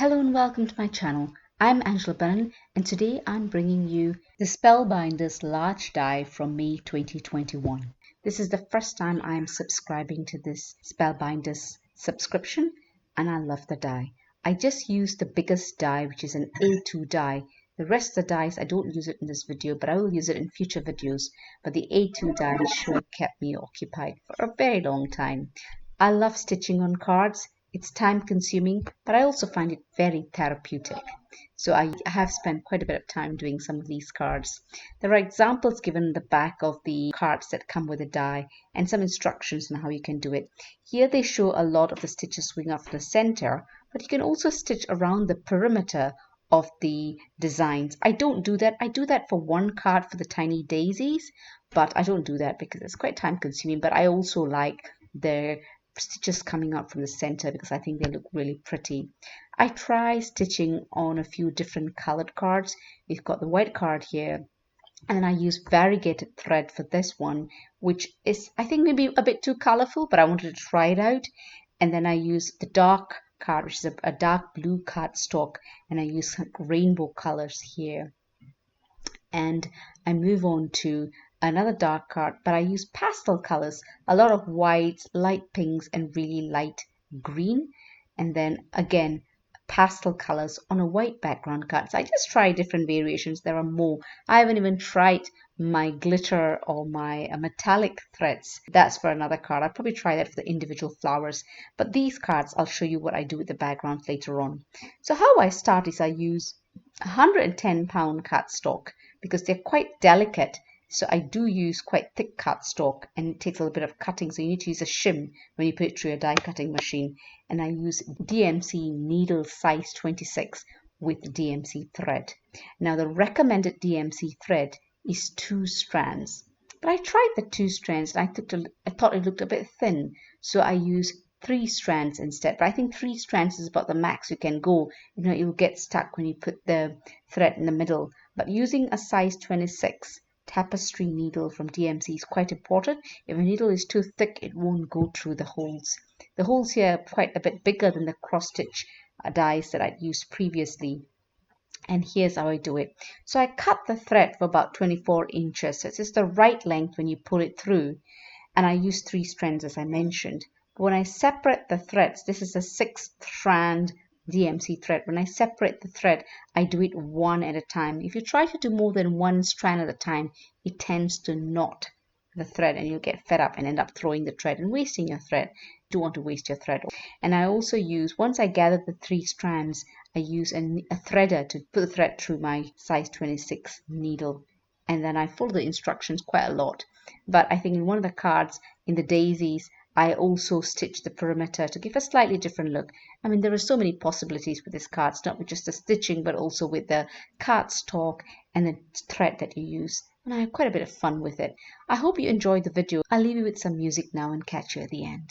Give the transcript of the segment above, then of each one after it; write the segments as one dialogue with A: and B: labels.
A: Hello and welcome to my channel. I'm Angela Brennan and today I'm bringing you the Spellbinders large die from May 2021. This is the first time I am subscribing to this Spellbinders subscription and I love the die. I just used the biggest die, which is an A2 die. The rest of the dies I don't use it in this video, but I will use it in future videos. But the A2 die sure kept me occupied for a very long time. I love stitching on cards. It's time consuming, but I also find it very therapeutic. So I have spent quite a bit of time doing some of these cards. There are examples given in the back of the cards that come with a die and some instructions on how you can do it. Here they show a lot of the stitches swing off the center, but you can also stitch around the perimeter of the designs. I don't do that. I do that for one card for the tiny daisies, but I don't do that because it's quite time consuming. But I also like the stitches coming out from the center because I think they look really pretty. I try stitching on a few different colored cards. We've got the white card here, and then I use variegated thread for this one, which is I think maybe a bit too colorful, but I wanted to try it out. And then I use the dark card, which is a dark blue cardstock, and I use rainbow colors here. And I move on to another dark card, but I use pastel colors, a lot of whites, light pinks, and really light green. And then again, pastel colors on a white background card. So I just try different variations. There are more. I haven't even tried my glitter or my metallic threads. That's for another card. I'll probably try that for the individual flowers. But these cards, I'll show you what I do with the backgrounds later on. So how I start is I use 110-pound cardstock because they're quite delicate. So I do use quite thick cardstock and it takes a little bit of cutting. So you need to use a shim when you put it through your die cutting machine. And I use DMC needle size 26 with DMC thread. Now the recommended DMC thread is 2 strands. But I tried the 2 strands and I thought it looked a bit thin. So I use 3 strands instead. But I think 3 strands is about the max you can go. You know, it will get stuck when you put the thread in the middle. But using a size 26 tapestry needle from DMC is quite important. If a needle is too thick, it won't go through the holes. The holes here are quite a bit bigger than the cross stitch dies that I'd used previously. And here's how I do it. So I cut the thread for about 24 inches. So it's just the right length when you pull it through. And I use 3 strands as I mentioned. But when I separate the threads, this is a 6-strand DMC thread. When I separate the thread, I do it one at a time. If you try to do more than 1 strand at a time, it tends to knot the thread and you'll get fed up and end up throwing the thread and wasting your thread. You don't want to waste your thread. And I also use, once I gather the 3 strands, I use a threader to put the thread through my size 26 needle. And then I follow the instructions quite a lot. But I think in one of the cards, in the daisies, I also stitch the perimeter to give a slightly different look. I mean, there are so many possibilities with this card. It's not with just the stitching, but also with the cardstock and the thread that you use. And I have quite a bit of fun with it. I hope you enjoyed the video. I'll leave you with some music now and catch you at the end.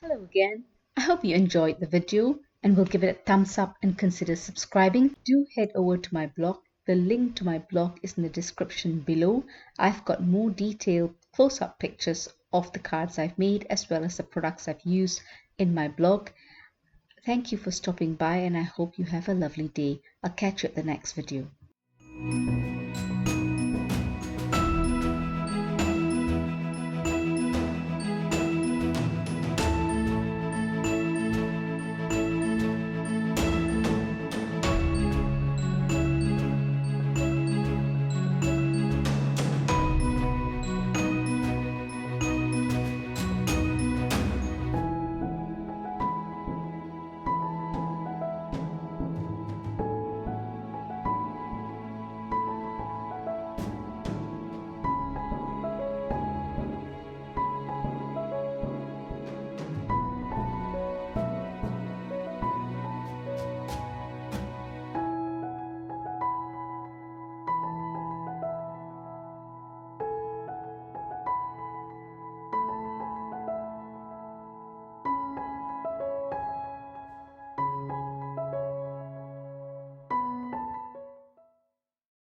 A: Hello again. I hope you enjoyed the video and will give it a thumbs up and consider subscribing. Do head over to my blog. The link to my blog is in the description below. I've got more detailed close-up pictures of the cards I've made as well as the products I've used in my blog. Thank you for stopping by and I hope you have a lovely day. I'll catch you at the next video.